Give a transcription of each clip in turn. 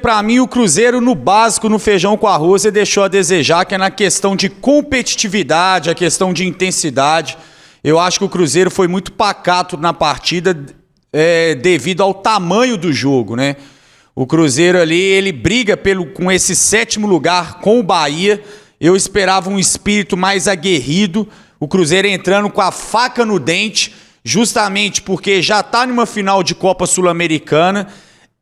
para mim, o Cruzeiro no básico, no feijão com arroz, ele deixou a desejar, que é na questão de competitividade, a questão de intensidade. Eu acho que o Cruzeiro foi muito pacato na partida devido ao tamanho do jogo, né? O Cruzeiro ali, ele briga com esse 7º lugar com o Bahia. Eu esperava um espírito mais aguerrido, o Cruzeiro entrando com a faca no dente, justamente porque já está numa final de Copa Sul-Americana.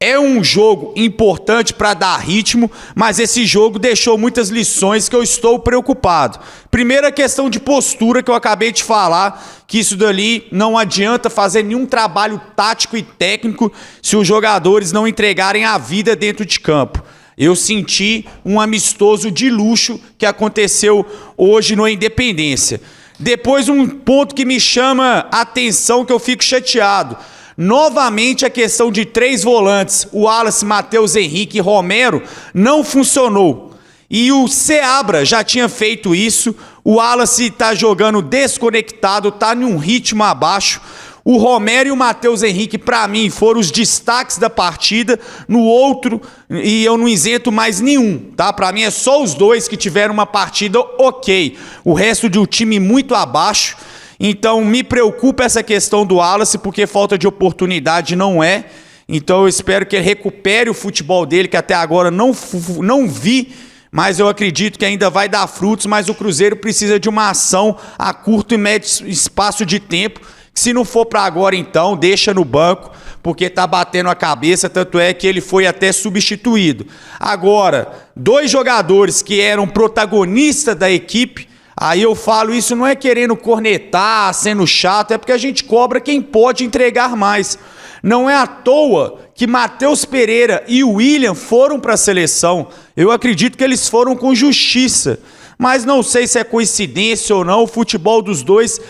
É um jogo importante para dar ritmo, mas esse jogo deixou muitas lições que eu estou preocupado. Primeira questão de postura que eu acabei de falar, que isso dali não adianta fazer nenhum trabalho tático e técnico se os jogadores não entregarem a vida dentro de campo. Eu senti um amistoso de luxo que aconteceu hoje no Independência. Depois, um ponto que me chama a atenção, que eu fico chateado. Novamente, a questão de 3 volantes, o Wallace, Matheus Henrique e Romero, não funcionou. E o Seabra já tinha feito isso, o Wallace está jogando desconectado, está em um ritmo abaixo. O Romero e o Matheus Henrique, para mim, foram os destaques da partida. No outro, e eu não isento mais nenhum, tá? Para mim é só os dois que tiveram uma partida ok. O resto de um time muito abaixo. Então me preocupa essa questão do Wallace, porque falta de oportunidade não é. Então eu espero que ele recupere o futebol dele, que até agora não vi, mas eu acredito que ainda vai dar frutos. Mas o Cruzeiro precisa de uma ação a curto e médio espaço de tempo. Se não for para agora, então, deixa no banco, porque está batendo a cabeça, tanto é que ele foi até substituído. Agora, 2 jogadores que eram protagonistas da equipe, aí eu falo isso não é querendo cornetar, sendo chato, é porque a gente cobra quem pode entregar mais. Não é à toa que Matheus Pereira e o William foram para a seleção. Eu acredito que eles foram com justiça, mas não sei se é coincidência ou não, o futebol dos dois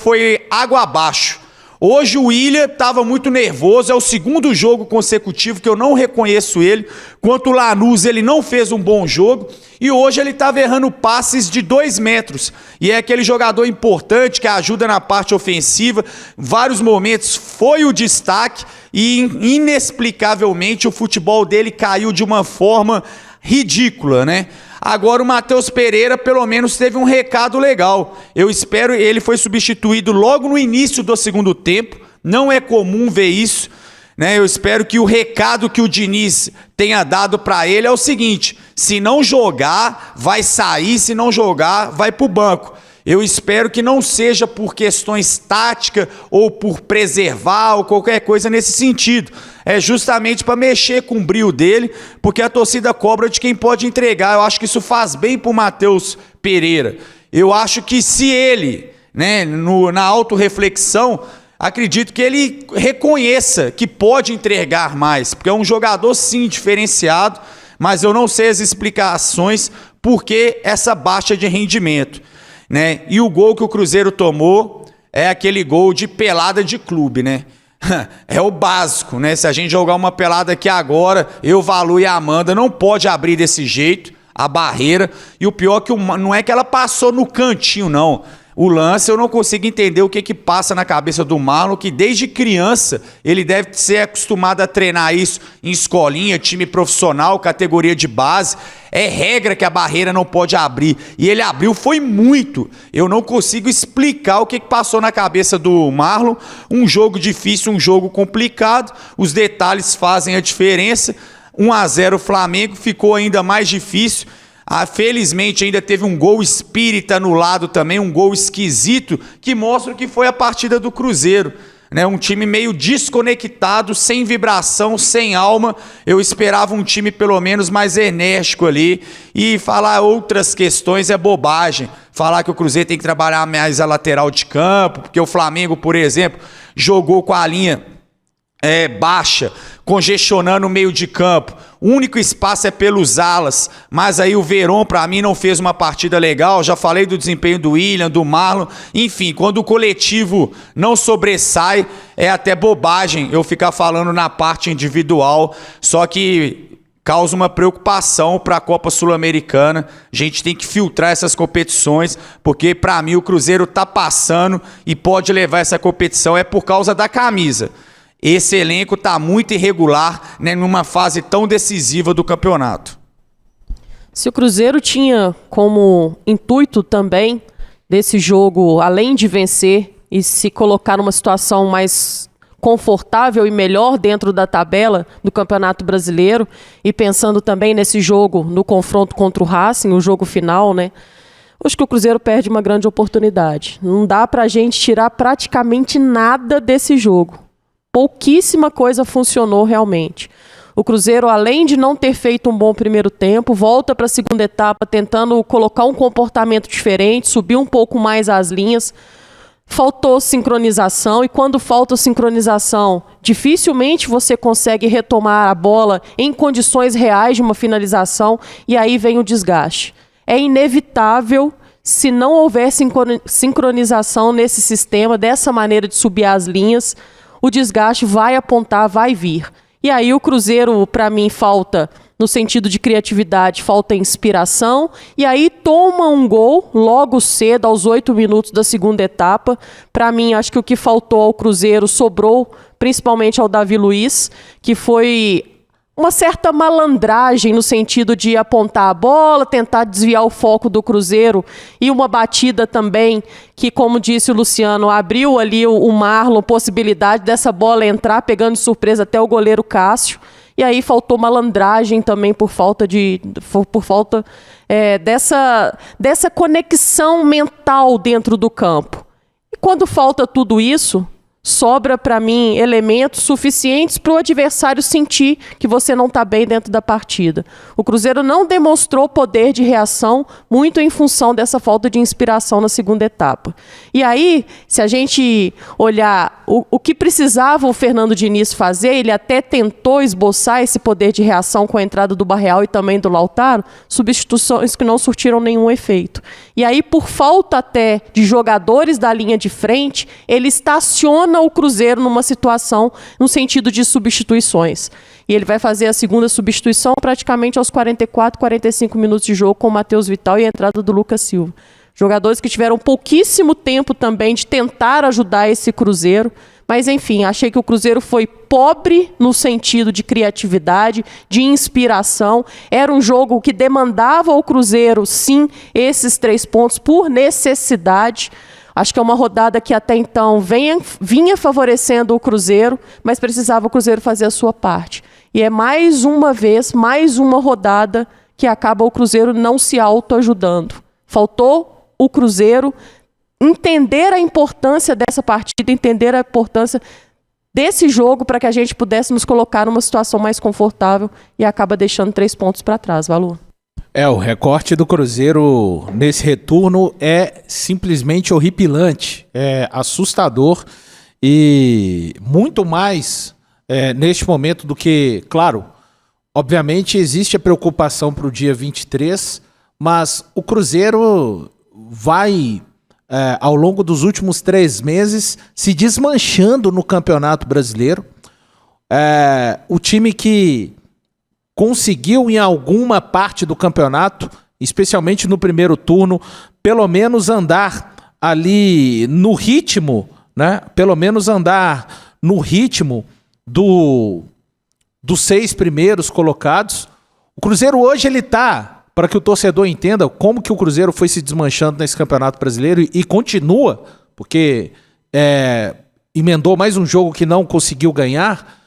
foi água abaixo. Hoje o William estava muito nervoso, é o 2º jogo consecutivo que eu não reconheço ele. Quanto o Lanús, ele não fez um bom jogo. E hoje ele estava errando passes de 2 metros. E é aquele jogador importante que ajuda na parte ofensiva. Vários momentos foi o destaque e inexplicavelmente o futebol dele caiu de uma forma ridícula, né? Agora o Matheus Pereira pelo menos teve um recado legal. Eu espero, ele foi substituído logo no início do 2º tempo. Não é comum ver isso, né? Eu espero que o recado que o Diniz tenha dado para ele é o seguinte: se não jogar, vai sair, se não jogar, vai para o banco. Eu espero que não seja por questões táticas ou por preservar ou qualquer coisa nesse sentido. É justamente para mexer com o brio dele, porque a torcida cobra de quem pode entregar. Eu acho que isso faz bem para o Matheus Pereira. Eu acho que se ele, né, na autorreflexão, acredito que ele reconheça que pode entregar mais, porque é um jogador sim diferenciado, mas eu não sei as explicações por que essa baixa de rendimento, né? E o gol que o Cruzeiro tomou é aquele gol de pelada de clube, né? É o básico, né? Se a gente jogar uma pelada aqui agora, eu, Valu e a Amanda, não pode abrir desse jeito a barreira. E o pior é que não é que ela passou no cantinho, não. O lance eu não consigo entender o que passa na cabeça do Marlon, que desde criança ele deve ser acostumado a treinar isso em escolinha, time profissional, categoria de base. É regra que a barreira não pode abrir. E ele abriu, foi muito. Eu não consigo explicar o que passou na cabeça do Marlon. Um jogo difícil, um jogo complicado. Os detalhes fazem a diferença. 1-0 o Flamengo, ficou ainda mais difícil. Felizmente ainda teve um gol espírita anulado também, um gol esquisito, que mostra o que foi a partida do Cruzeiro, né? Um time meio desconectado, sem vibração, sem alma. Eu esperava um time pelo menos mais enérgico ali, e falar outras questões é bobagem. Falar que o Cruzeiro tem que trabalhar mais a lateral de campo, porque o Flamengo, por exemplo, jogou com a linha baixa, congestionando o meio de campo. O único espaço é pelos alas, mas aí o Veron, para mim, não fez uma partida legal. Já falei do desempenho do William, do Marlon. Enfim, quando o coletivo não sobressai, é até bobagem eu ficar falando na parte individual, só que causa uma preocupação para a Copa Sul-Americana. A gente tem que filtrar essas competições, porque para mim o Cruzeiro está passando e pode levar essa competição é por causa da camisa. esse elenco está muito irregular, né, numa fase tão decisiva do campeonato. Se o Cruzeiro tinha como intuito também desse jogo, além de vencer e se colocar numa situação mais confortável e melhor dentro da tabela do Campeonato Brasileiro, e pensando também nesse jogo, no confronto contra o Racing, o jogo final, né? Acho que o Cruzeiro perde uma grande oportunidade. Não dá pra gente tirar praticamente nada desse jogo. Pouquíssima coisa funcionou realmente. O Cruzeiro, além de não ter feito um bom primeiro tempo, volta para a segunda etapa tentando colocar um comportamento diferente, subir um pouco mais as linhas. Faltou sincronização, e quando falta sincronização, dificilmente você consegue retomar a bola em condições reais de uma finalização, e aí vem o desgaste. É inevitável, se não houver sincronização nesse sistema, dessa maneira de subir as linhas, o desgaste vai apontar, vai vir. E aí o Cruzeiro, para mim, falta, no sentido de criatividade, falta inspiração, e aí toma um gol logo cedo, aos 8 minutos da segunda etapa. Para mim, acho que o que faltou ao Cruzeiro sobrou, principalmente ao Davi Luiz, que foi uma certa malandragem no sentido de apontar a bola, tentar desviar o foco do Cruzeiro, e uma batida também que, como disse o Luciano, abriu ali o Marlon, possibilidade dessa bola entrar, pegando de surpresa até o goleiro Cássio. E aí faltou malandragem também por falta dessa conexão mental dentro do campo. E quando falta tudo isso, sobra para mim elementos suficientes para o adversário sentir que você não está bem dentro da partida. O Cruzeiro não demonstrou poder de reação, muito em função dessa falta de inspiração na segunda etapa. E aí, se a gente olhar o que precisava o Fernando Diniz fazer, ele até tentou esboçar esse poder de reação com a entrada do Barreal e também do Lautaro, substituições que não surtiram nenhum efeito. E aí, por falta até de jogadores da linha de frente, ele estaciona o Cruzeiro numa situação no sentido de substituições. E ele vai fazer a segunda substituição praticamente aos 44, 45 minutos de jogo com o Matheus Vital e a entrada do Lucas Silva. Jogadores que tiveram pouquíssimo tempo também de tentar ajudar esse Cruzeiro, mas enfim, achei que o Cruzeiro foi pobre no sentido de criatividade, de inspiração. Era um jogo que demandava ao Cruzeiro, sim, esses 3 pontos por necessidade. Acho que é uma rodada que até então vinha favorecendo o Cruzeiro, mas precisava o Cruzeiro fazer a sua parte. E é mais uma vez, mais uma rodada que acaba o Cruzeiro não se autoajudando. Faltou o Cruzeiro entender a importância dessa partida, entender a importância desse jogo para que a gente pudesse nos colocar numa situação mais confortável, e acaba deixando 3 pontos para trás, Valor. O recorte do Cruzeiro nesse retorno é simplesmente horripilante, é assustador, e muito mais neste momento do que, claro, obviamente existe a preocupação para o dia 23, mas o Cruzeiro vai, ao longo dos últimos 3 meses, se desmanchando no Campeonato Brasileiro. O time que conseguiu em alguma parte do campeonato, especialmente no primeiro turno, pelo menos andar ali no ritmo, né? Pelo menos andar no ritmo dos 6 primeiros colocados. O Cruzeiro hoje ele está, para que o torcedor entenda como que o Cruzeiro foi se desmanchando nesse Campeonato Brasileiro e continua, porque emendou mais um jogo que não conseguiu ganhar.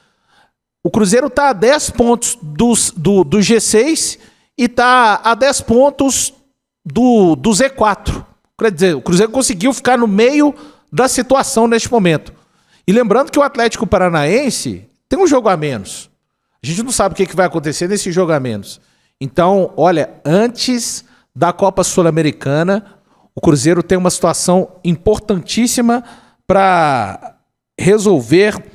O Cruzeiro está a 10 pontos do G6 e está a 10 pontos do Z4. Quer dizer, o Cruzeiro conseguiu ficar no meio da situação neste momento. E lembrando que o Atlético Paranaense tem um jogo a menos. A gente não sabe o que vai acontecer nesse jogo a menos. Então, olha, antes da Copa Sul-Americana, o Cruzeiro tem uma situação importantíssima para resolver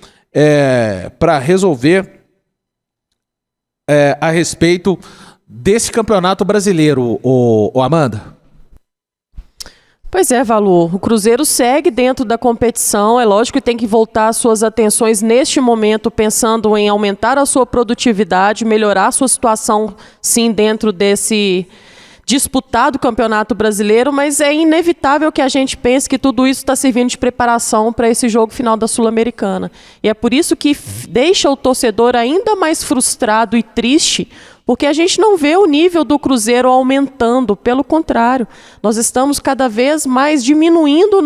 a respeito desse campeonato brasileiro, o Amanda. Pois é, Valor. O Cruzeiro segue dentro da competição. É lógico que tem que voltar as suas atenções neste momento, pensando em aumentar a sua produtividade, melhorar a sua situação, sim, dentro disputado o Campeonato Brasileiro, mas é inevitável que a gente pense que tudo isso está servindo de preparação para esse jogo final da Sul-Americana. E é por isso que deixa o torcedor ainda mais frustrado e triste, porque a gente não vê o nível do Cruzeiro aumentando, pelo contrário, nós estamos cada vez mais diminuindo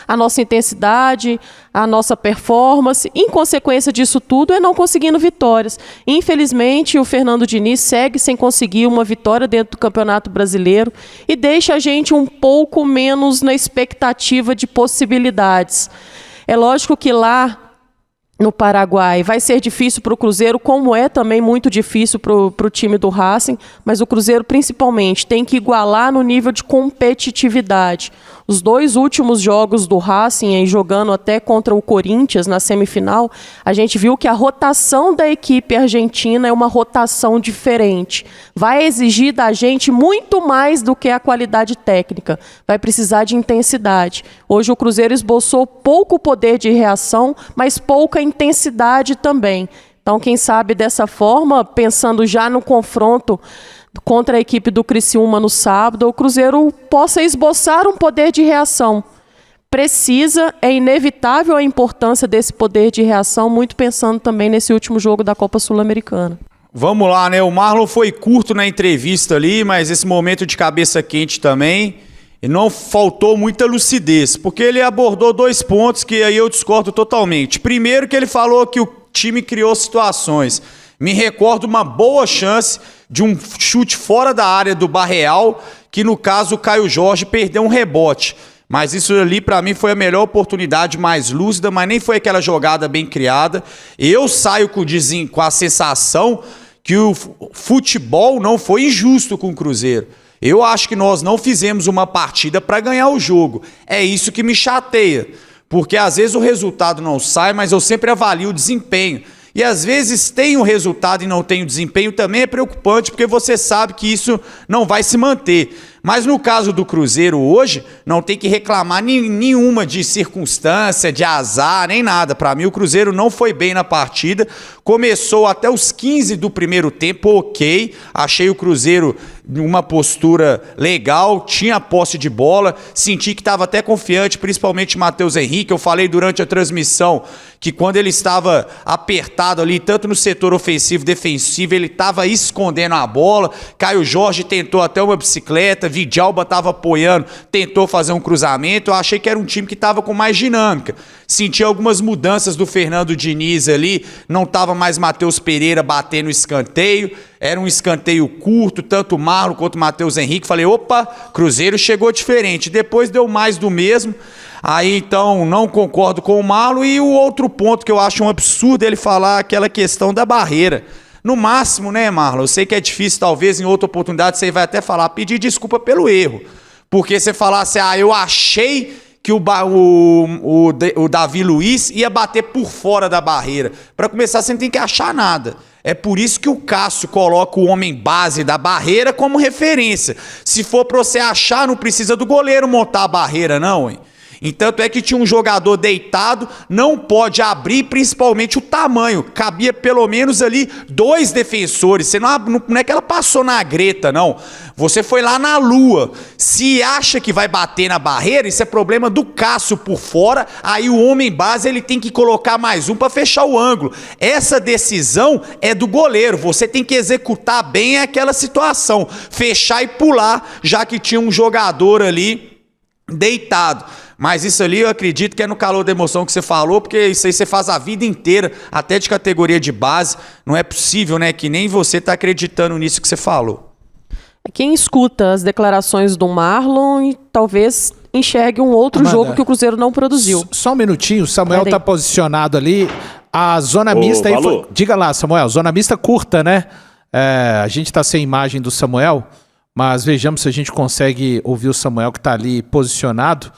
a nossa intensidade, a nossa performance. Em consequência disso tudo, é não conseguindo vitórias. Infelizmente, o Fernando Diniz segue sem conseguir uma vitória dentro do Campeonato Brasileiro e deixa a gente um pouco menos na expectativa de possibilidades. É lógico que lá no Paraguai vai ser difícil para o Cruzeiro, como é também muito difícil para o time do Racing, mas o Cruzeiro principalmente tem que igualar no nível de competitividade. Os 2 últimos jogos do Racing, aí, jogando até contra o Corinthians na semifinal, a gente viu que a rotação da equipe argentina é uma rotação diferente. Vai exigir da gente muito mais do que a qualidade técnica. Vai precisar de intensidade. Hoje o Cruzeiro esboçou pouco poder de reação, mas pouca intensidade também. Então, quem sabe dessa forma, pensando já no confronto contra a equipe do Criciúma no sábado, o Cruzeiro possa esboçar um poder de reação. É inevitável a importância desse poder de reação, muito pensando também nesse último jogo da Copa Sul-Americana. Vamos lá, né? O Marlon foi curto na entrevista ali, mas esse momento de cabeça quente também, e não faltou muita lucidez, porque ele abordou 2 pontos que aí eu discordo totalmente. Primeiro, que ele falou que o time criou situações. Me recordo uma boa chance de um chute fora da área do Barreal, que no caso o Caio Jorge perdeu um rebote. Mas isso ali para mim foi a melhor oportunidade, mais lúcida, mas nem foi aquela jogada bem criada. Eu saio com a sensação que o futebol não foi injusto com o Cruzeiro. Eu acho que nós não fizemos uma partida para ganhar o jogo. É isso que me chateia, porque às vezes o resultado não sai, mas eu sempre avalio o desempenho. E às vezes tem o resultado e não tem o desempenho, também é preocupante, porque você sabe que isso não vai se manter. Mas no caso do Cruzeiro hoje, não tem que reclamar nenhuma de circunstância, de azar, nem nada. Para mim o Cruzeiro não foi bem na partida, começou até os 15 do primeiro tempo, ok, achei o Cruzeiro numa postura legal, tinha posse de bola, senti que estava até confiante, principalmente Matheus Henrique. Eu falei durante a transmissão que quando ele estava apertado ali, tanto no setor ofensivo, defensivo, ele estava escondendo a bola. Caio Jorge tentou até uma bicicleta, Vidalba estava apoiando, tentou fazer um cruzamento. Eu achei que era um time que estava com mais dinâmica. Senti algumas mudanças do Fernando Diniz ali, não estava mais Matheus Pereira batendo escanteio, era um escanteio curto, tanto o Marlon quanto o Matheus Henrique. Falei, opa, Cruzeiro chegou diferente. Depois deu mais do mesmo. Aí então não concordo com o Marlon. E o outro ponto que eu acho um absurdo ele falar, aquela questão da barreira. No máximo, né, Marlon? Eu sei que é difícil, talvez em outra oportunidade você vai até falar, pedir desculpa pelo erro. Porque você falasse, eu achei que o Davi Luiz ia bater por fora da barreira. Para começar, você não tem que achar nada. É por isso que o Cássio coloca o homem base da barreira como referência. Se for para você achar, não precisa do goleiro montar a barreira, não, hein? Entanto é que tinha um jogador deitado, não pode abrir, principalmente o tamanho. Cabia pelo menos ali 2 defensores. Você não é que ela passou na greta, não. Você foi lá na lua. Se acha que vai bater na barreira, isso é problema do Cássio por fora. Aí o homem base ele tem que colocar mais um para fechar o ângulo. Essa decisão é do goleiro. Você tem que executar bem aquela situação. Fechar e pular, já que tinha um jogador ali deitado. Mas isso ali eu acredito que é no calor da emoção que você falou, porque isso aí você faz a vida inteira, até de categoria de base. Não é possível, né, que nem você está acreditando nisso que você falou. Quem escuta as declarações do Marlon talvez enxergue um outro jogo que o Cruzeiro não produziu. Só um minutinho, o Samuel está posicionado ali. A zona mista aí foi... Diga lá, Samuel, zona mista curta, né? A gente está sem imagem do Samuel, mas vejamos se a gente consegue ouvir o Samuel que está ali posicionado.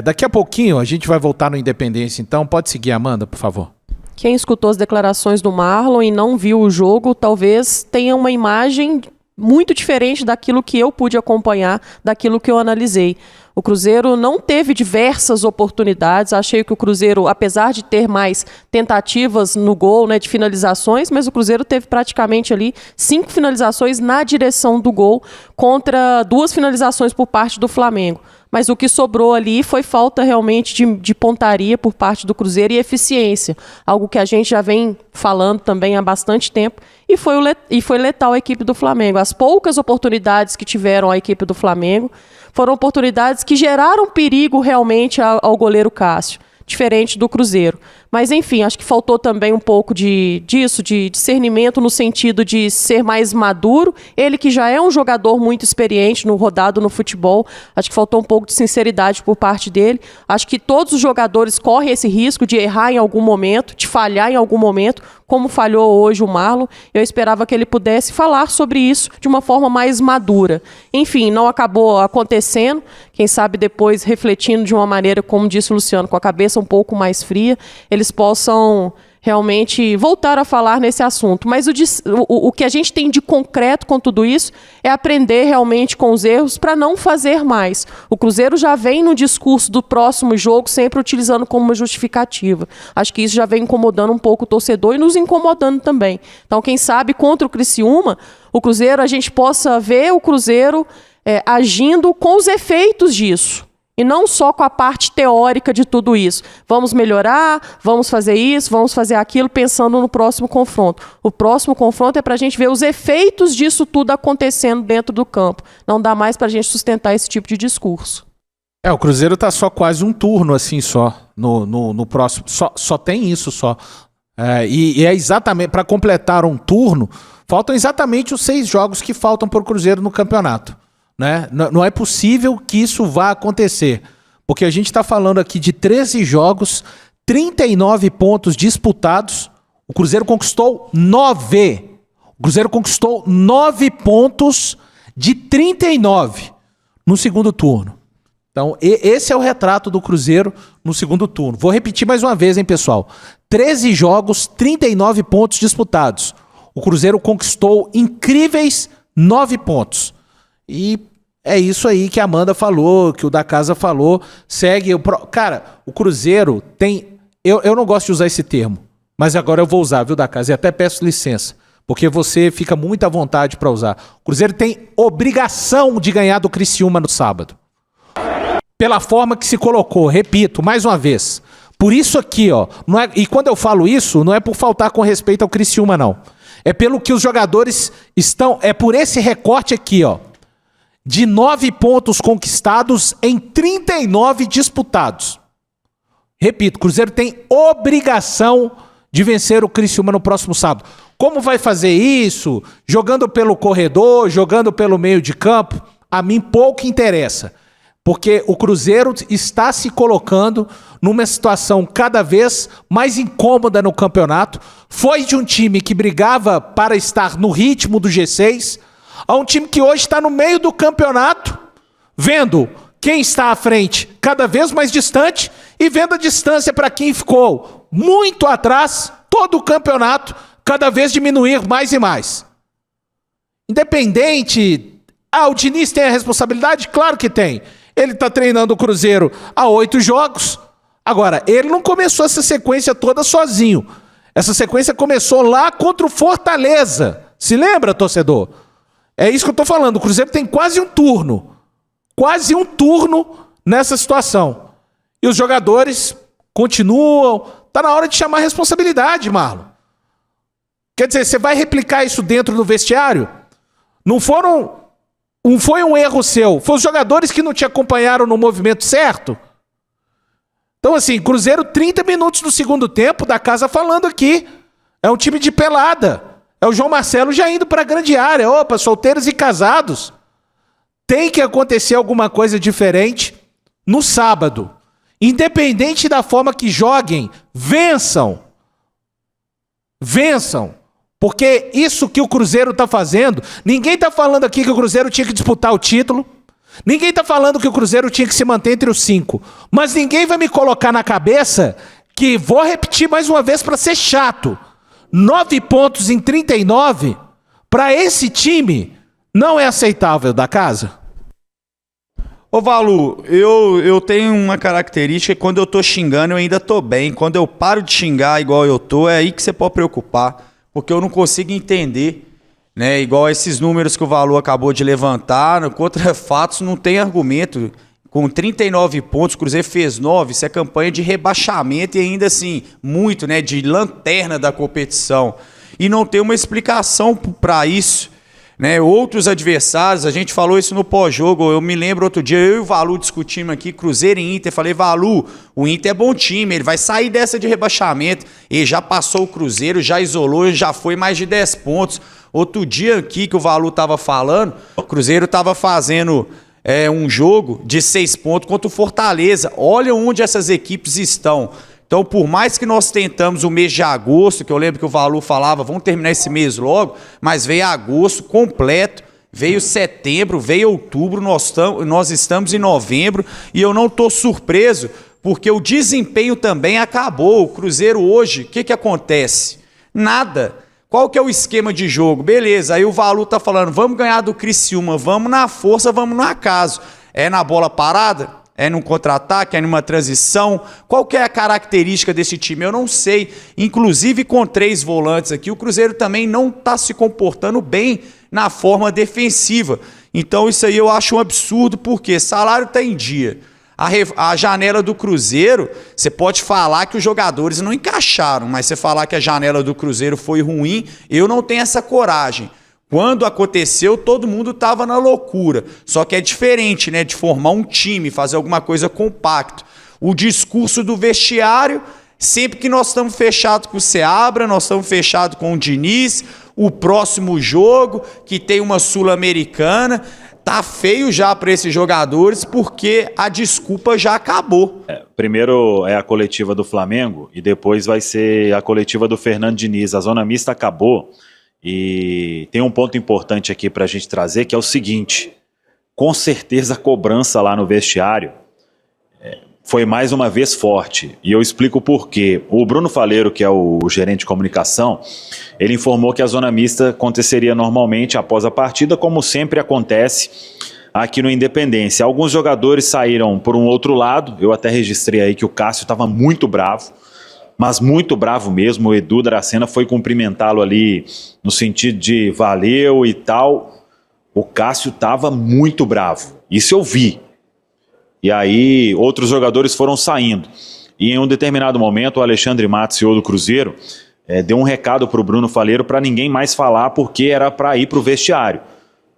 Daqui a pouquinho a gente vai voltar no Independência, então pode seguir, Amanda, por favor. Quem escutou as declarações do Marlon e não viu o jogo, talvez tenha uma imagem muito diferente daquilo que eu pude acompanhar, daquilo que eu analisei. O Cruzeiro não teve diversas oportunidades. Achei que o Cruzeiro, apesar de ter mais tentativas no gol, né, de finalizações, mas o Cruzeiro teve praticamente ali 5 finalizações na direção do gol contra 2 finalizações por parte do Flamengo. Mas o que sobrou ali foi falta realmente de pontaria por parte do Cruzeiro e eficiência. Algo que a gente já vem falando também há bastante tempo e foi letal a equipe do Flamengo. As poucas oportunidades que tiveram a equipe do Flamengo foram oportunidades que geraram perigo realmente ao goleiro Cássio, diferente do Cruzeiro. Mas, enfim, acho que faltou também um pouco disso, de discernimento no sentido de ser mais maduro. Ele que já é um jogador muito experiente, rodado no futebol, acho que faltou um pouco de sinceridade por parte dele. Acho que todos os jogadores correm esse risco de errar em algum momento, de falhar em algum momento, como falhou hoje o Marlon. Eu esperava que ele pudesse falar sobre isso de uma forma mais madura. Enfim, não acabou acontecendo. Quem sabe depois, refletindo de uma maneira, como disse o Luciano, com a cabeça um pouco mais fria, eles possam realmente voltar a falar nesse assunto. Mas o que a gente tem de concreto com tudo isso é aprender realmente com os erros para não fazer mais. O Cruzeiro já vem no discurso do próximo jogo sempre utilizando como uma justificativa. Acho que isso já vem incomodando um pouco o torcedor e nos incomodando também. Então, quem sabe, contra o Criciúma, o Cruzeiro, a gente possa ver o Cruzeiro agindo com os efeitos disso. E não só com a parte teórica de tudo isso. Vamos melhorar, vamos fazer isso, vamos fazer aquilo, pensando no próximo confronto. O próximo confronto é para a gente ver os efeitos disso tudo acontecendo dentro do campo. Não dá mais para a gente sustentar esse tipo de discurso. O Cruzeiro tá só quase um turno assim só no próximo. Só tem isso só. E é exatamente, para completar um turno, faltam exatamente os 6 jogos que faltam para o Cruzeiro no campeonato. Né? Não é possível que isso vá acontecer, porque a gente está falando aqui de 13 jogos, 39 pontos disputados, o Cruzeiro conquistou 9. O Cruzeiro conquistou 9 pontos de 39 no segundo turno. Então, esse é o retrato do Cruzeiro no segundo turno. Vou repetir mais uma vez, hein, pessoal? 13 jogos, 39 pontos disputados. O Cruzeiro conquistou incríveis 9 pontos. E é isso aí que a Amanda falou, que o da casa falou. Segue. Cara, o Cruzeiro tem... Eu não gosto de usar esse termo, mas agora eu vou usar, viu, da casa? E até peço licença, porque você fica muito à vontade para usar. O Cruzeiro tem obrigação de ganhar do Criciúma no sábado. Pela forma que se colocou, repito, mais uma vez. Por isso aqui, ó. Não é, e quando eu falo isso, não é por faltar com respeito ao Criciúma, não. É pelo que os jogadores estão... É por esse recorte aqui, ó. De 9 pontos conquistados em 39 disputados. Repito, o Cruzeiro tem obrigação de vencer o Criciúma no próximo sábado. Como vai fazer isso? Jogando pelo corredor, jogando pelo meio de campo? A mim pouco interessa. Porque o Cruzeiro está se colocando numa situação cada vez mais incômoda no campeonato. Foi de um time que brigava para estar no ritmo do G6... a um time que hoje está no meio do campeonato, vendo quem está à frente cada vez mais distante e vendo a distância para quem ficou muito atrás, todo o campeonato cada vez diminuir mais e mais. Independente, o Diniz tem a responsabilidade? Claro que tem. Ele está treinando o Cruzeiro há 8 jogos. Agora, ele não começou essa sequência toda sozinho. Essa sequência começou lá contra o Fortaleza. Se lembra, torcedor? É isso que eu tô falando, o Cruzeiro tem quase um turno nessa situação. E os jogadores continuam, tá na hora de chamar a responsabilidade, Marlon. Quer dizer, você vai replicar isso dentro do vestiário? Não foi um erro seu, foi os jogadores que não te acompanharam no movimento certo? Então assim, Cruzeiro 30 minutos no segundo tempo, da casa falando aqui, é um time de pelada. É o João Marcelo já indo para a grande área. Opa, solteiros e casados. Tem que acontecer alguma coisa diferente no sábado. Independente da forma que joguem, vençam. Vençam. Porque isso que o Cruzeiro está fazendo, ninguém está falando aqui que o Cruzeiro tinha que disputar o título. Ninguém está falando que o Cruzeiro tinha que se manter entre os 5. Mas ninguém vai me colocar na cabeça que, vou repetir mais uma vez para ser chato, 9 pontos em 39, para esse time, não é aceitável da casa? Ô Valu, eu tenho uma característica que quando eu tô xingando eu ainda tô bem. Quando eu paro de xingar igual eu tô, é aí que você pode preocupar. Porque eu não consigo entender, né? Igual esses números que o Valu acabou de levantar, contra fatos não tem argumento. Com 39 pontos, o Cruzeiro fez 9, isso é campanha de rebaixamento e ainda assim, muito, né? De lanterna da competição. E não tem uma explicação para isso. Né, outros adversários, a gente falou isso no pós-jogo, eu me lembro outro dia, eu e o Valu discutimos aqui, Cruzeiro e Inter, falei, Valu, o Inter é bom time, ele vai sair dessa de rebaixamento, ele já passou o Cruzeiro, já isolou, já foi mais de 10 pontos. Outro dia aqui que o Valu estava falando, o Cruzeiro estava fazendo um jogo de 6 pontos contra o Fortaleza, olha onde essas equipes estão. Então, por mais que nós tentamos o mês de agosto, que eu lembro que o Valu falava, vamos terminar esse mês logo, mas veio agosto completo, veio setembro, veio outubro, nós estamos em novembro, e eu não estou surpreso, porque o desempenho também acabou. O Cruzeiro hoje, o que acontece? Nada. Qual que é o esquema de jogo? Beleza, aí o Valu tá falando, vamos ganhar do Criciúma, vamos na força, vamos no acaso. É na bola parada? É num contra-ataque, é numa transição? Qual que é a característica desse time? Eu não sei. Inclusive com 3 volantes aqui, o Cruzeiro também não está se comportando bem na forma defensiva. Então isso aí eu acho um absurdo, porque salário está em dia. A janela do Cruzeiro, você pode falar que os jogadores não encaixaram, mas você falar que a janela do Cruzeiro foi ruim, eu não tenho essa coragem. Quando aconteceu, todo mundo estava na loucura. Só que é diferente, né? De formar um time, fazer alguma coisa compacto. O discurso do vestiário, sempre que nós estamos fechados com o Seabra, nós estamos fechados com o Diniz, o próximo jogo, que tem uma Sul-Americana, tá feio já para esses jogadores, porque a desculpa já acabou. Primeiro é a coletiva do Flamengo e depois vai ser a coletiva do Fernando Diniz. A zona mista acabou. E tem um ponto importante aqui para a gente trazer, que é o seguinte: com certeza a cobrança lá no vestiário foi mais uma vez forte, e eu explico por quê. O Bruno Faleiro, que é o gerente de comunicação, ele informou que a zona mista aconteceria normalmente após a partida, como sempre acontece aqui no Independência. Alguns jogadores saíram por um outro lado, eu até registrei aí que o Cássio estava muito bravo, mas muito bravo mesmo. O Edu Dracena foi cumprimentá-lo ali no sentido de valeu e tal. O Cássio estava muito bravo, isso eu vi. E aí outros jogadores foram saindo. E em um determinado momento o Alexandre Matos, CEO do Cruzeiro, deu um recado para o Bruno Faleiro para ninguém mais falar, porque era para ir para o vestiário,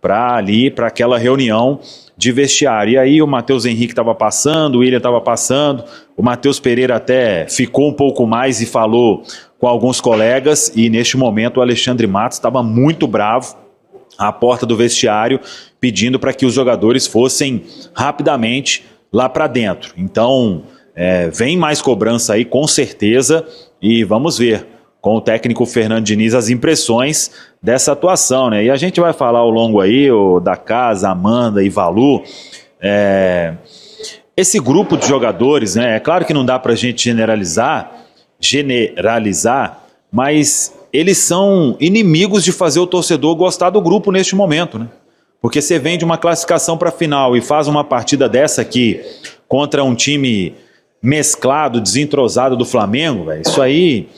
para aquela reunião de vestiário. E aí o Matheus Henrique estava passando, o William estava passando, o Matheus Pereira até ficou um pouco mais e falou com alguns colegas, e neste momento o Alexandre Matos estava muito bravo à porta do vestiário, pedindo para que os jogadores fossem rapidamente lá para dentro. Então vem mais cobrança aí, com certeza, e vamos ver com o técnico Fernando Diniz as impressões dessa atuação, né? E a gente vai falar ao longo aí, da casa, Amanda e Valu, esse grupo de jogadores, né? É claro que não dá pra gente generalizar, mas eles são inimigos de fazer o torcedor gostar do grupo neste momento, né? Porque você vem de uma classificação para a final e faz uma partida dessa aqui contra um time mesclado, desentrosado do Flamengo, véio, isso aí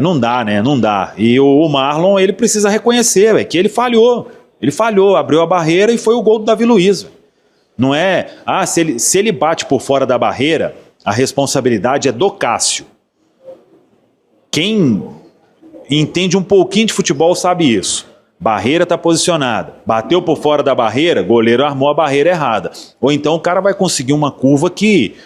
não dá, né? Não dá. E o Marlon, ele precisa reconhecer, véio, que ele falhou. Ele falhou, abriu a barreira e foi o gol do Davi Luiz. Véio. Não é... se ele bate por fora da barreira, a responsabilidade é do Cássio. Quem entende um pouquinho de futebol sabe isso. Barreira está posicionada. Bateu por fora da barreira, goleiro armou a barreira errada. Ou então o cara vai conseguir uma curva que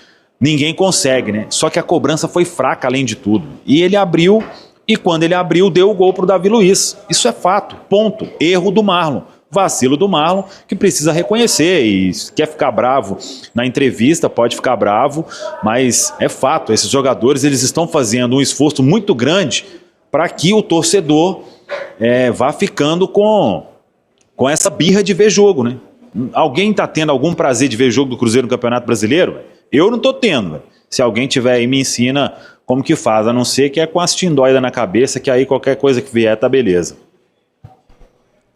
ninguém consegue, né? Só que a cobrança foi fraca além de tudo. E ele abriu, e quando ele abriu, deu o gol para o Davi Luiz. Isso é fato, ponto. Erro do Marlon. Vacilo do Marlon, que precisa reconhecer. E se quer ficar bravo na entrevista, pode ficar bravo, mas é fato. Esses jogadores, eles estão fazendo um esforço muito grande para que o torcedor vá ficando com essa birra de ver jogo, né? Alguém está tendo algum prazer de ver jogo do Cruzeiro no Campeonato Brasileiro? Eu não estou tendo. Véio. Se alguém tiver aí, me ensina como que faz, a não ser que é com as tindóidas na cabeça, que aí qualquer coisa que vier tá beleza.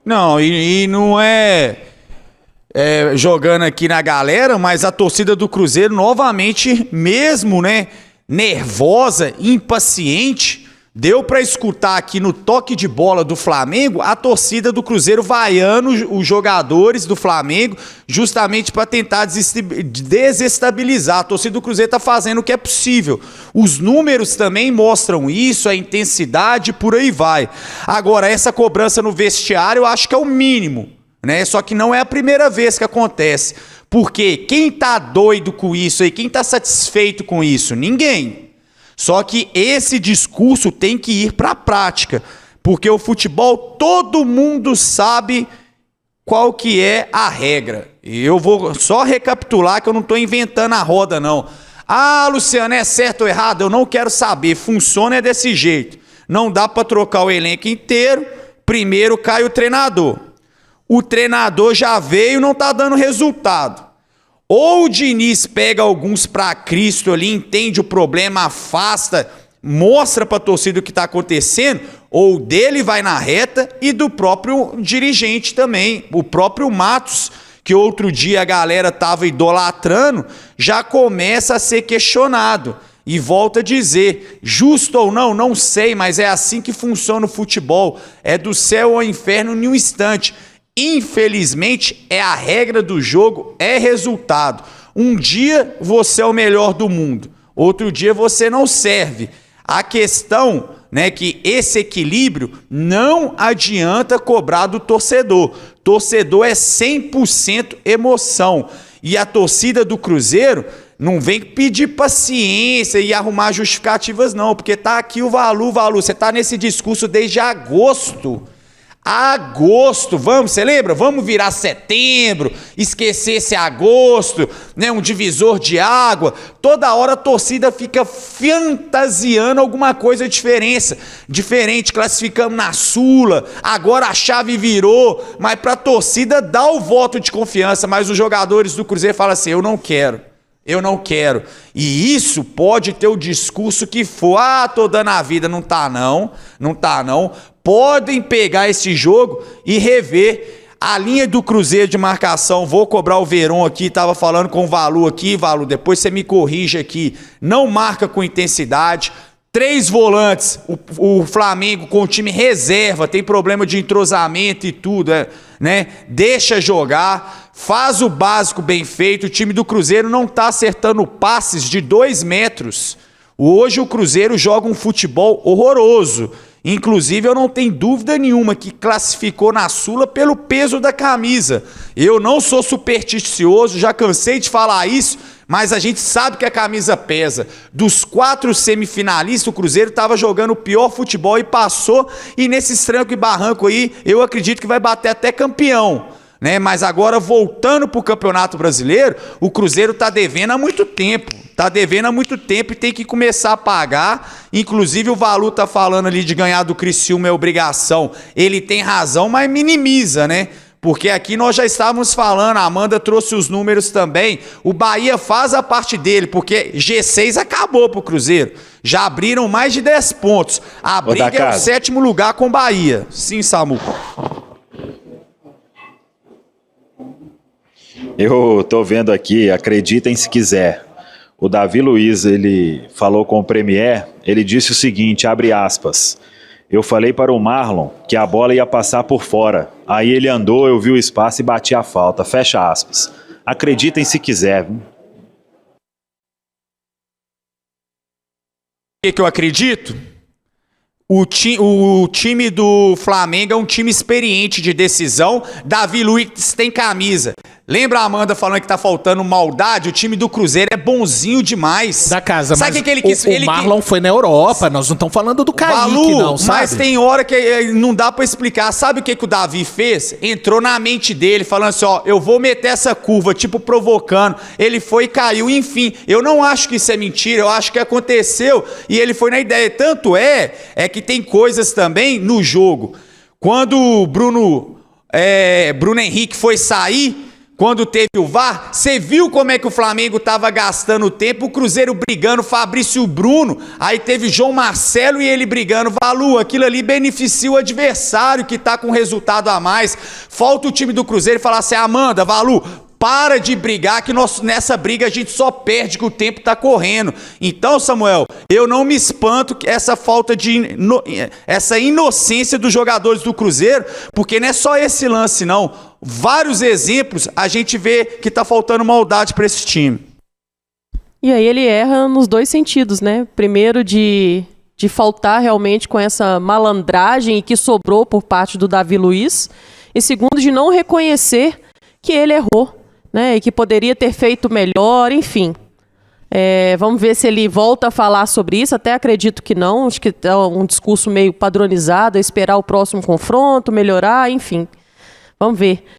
Não, e não jogando aqui na galera, mas a torcida do Cruzeiro novamente, mesmo, né, nervosa, impaciente, deu para escutar aqui no toque de bola do Flamengo a torcida do Cruzeiro vaiando os jogadores do Flamengo, justamente para tentar desestabilizar. A torcida do Cruzeiro está fazendo o que é possível. Os números também mostram isso, a intensidade, por aí vai. Agora, essa cobrança no vestiário eu acho que é o mínimo, né? Só que não é a primeira vez que acontece. Porque quem tá doido com isso aí, quem tá satisfeito com isso? Ninguém. Só que esse discurso tem que ir para a prática, porque o futebol todo mundo sabe qual que é a regra. E eu vou só recapitular que eu não estou inventando a roda, não. Ah, Luciano, é certo ou errado? Eu não quero saber. Funciona desse jeito. Não dá para trocar o elenco inteiro. Primeiro cai o treinador. O treinador já veio e não está dando resultado. Ou o Diniz pega alguns para Cristo ali, entende o problema, afasta, mostra para a torcida o que está acontecendo, ou dele vai na reta e do próprio dirigente também. O próprio Matos, que outro dia a galera estava idolatrando, já começa a ser questionado. E volta a dizer, justo ou não, não sei, mas é assim que funciona o futebol. É do céu ao inferno em um instante. Infelizmente, é a regra do jogo, é resultado. Um dia você é o melhor do mundo, outro dia você não serve. A questão, né, que esse equilíbrio não adianta cobrar do torcedor. Torcedor é 100% emoção. E a torcida do Cruzeiro não vem pedir paciência e arrumar justificativas não, porque tá aqui o Valu. Você tá nesse discurso desde agosto. Vamos, você lembra? Vamos virar setembro, esquecer esse agosto, né? Um divisor de água. Toda hora a torcida fica fantasiando alguma coisa diferente, classificamos na Sula, agora a chave virou, mas para a torcida dá o voto de confiança, mas os jogadores do Cruzeiro falam assim, eu não quero. E isso pode ter o discurso que for, tô dando a vida, não tá não. Podem pegar esse jogo e rever a linha do Cruzeiro de marcação. Vou cobrar o Verón aqui, estava falando com o Valu aqui, Valu, depois você me corrige aqui. Não marca com intensidade. 3 volantes, o Flamengo com o time reserva, tem problema de entrosamento e tudo, né? Deixa jogar, faz o básico bem feito. O time do Cruzeiro não está acertando passes de 2 metros. Hoje o Cruzeiro joga um futebol horroroso. Inclusive, eu não tenho dúvida nenhuma que classificou na Sula pelo peso da camisa. Eu não sou supersticioso, já cansei de falar isso, mas a gente sabe que a camisa pesa. Dos 4 semifinalistas, o Cruzeiro estava jogando o pior futebol e passou. E nesse tranco e barranco aí, eu acredito que vai bater até campeão, né? Mas agora, voltando para o Campeonato Brasileiro, o Cruzeiro está devendo há muito tempo. E tem que começar a pagar. Inclusive, o Valu tá falando ali de ganhar do Criciúma é obrigação. Ele tem razão, mas minimiza, né? Porque aqui nós já estávamos falando, a Amanda trouxe os números também. O Bahia faz a parte dele, porque G6 acabou pro Cruzeiro. Já abriram mais de 10 pontos. A briga é o 7º lugar com o Bahia. Sim, Samu. Eu tô vendo aqui, acreditem se quiser. O Davi Luiz, ele falou com o Premier, ele disse o seguinte, abre aspas, eu falei para o Marlon que a bola ia passar por fora, aí ele andou, eu vi o espaço e bati a falta, fecha aspas. Acreditem se quiser. O que eu acredito? O time do Flamengo é um time experiente de decisão, Davi Luiz tem camisa. Lembra a Amanda falando que tá faltando maldade? O time do Cruzeiro é bonzinho demais. Da casa, sabe mas que ele quis, o Marlon foi na Europa, nós não estamos falando do Kaique, Valu, não, sabe? Mas tem hora que não dá pra explicar. Sabe o que o Davi fez? Entrou na mente dele, falando assim, eu vou meter essa curva, tipo provocando. Ele foi e caiu, enfim. Eu não acho que isso é mentira, eu acho que aconteceu e ele foi na ideia. Tanto é que tem coisas também no jogo. Quando o Bruno Henrique foi sair, quando teve o VAR, você viu como é que o Flamengo estava gastando o tempo, o Cruzeiro brigando, Fabrício e o Bruno, aí teve João Marcelo e ele brigando, Valu, aquilo ali beneficia o adversário que está com resultado a mais. Falta o time do Cruzeiro falar assim, Amanda, Valu, para de brigar, que nessa briga a gente só perde, que o tempo está correndo. Então, Samuel, eu não me espanto que essa falta essa inocência dos jogadores do Cruzeiro, porque não é só esse lance, não. Vários exemplos a gente vê que está faltando maldade para esse time. E aí ele erra nos dois sentidos, né? Primeiro de faltar realmente com essa malandragem que sobrou por parte do Davi Luiz. E segundo, de não reconhecer que ele errou, né, e que poderia ter feito melhor, enfim. Vamos ver se ele volta a falar sobre isso, até acredito que não, acho que é um discurso meio padronizado, esperar o próximo confronto, melhorar, enfim. Vamos ver.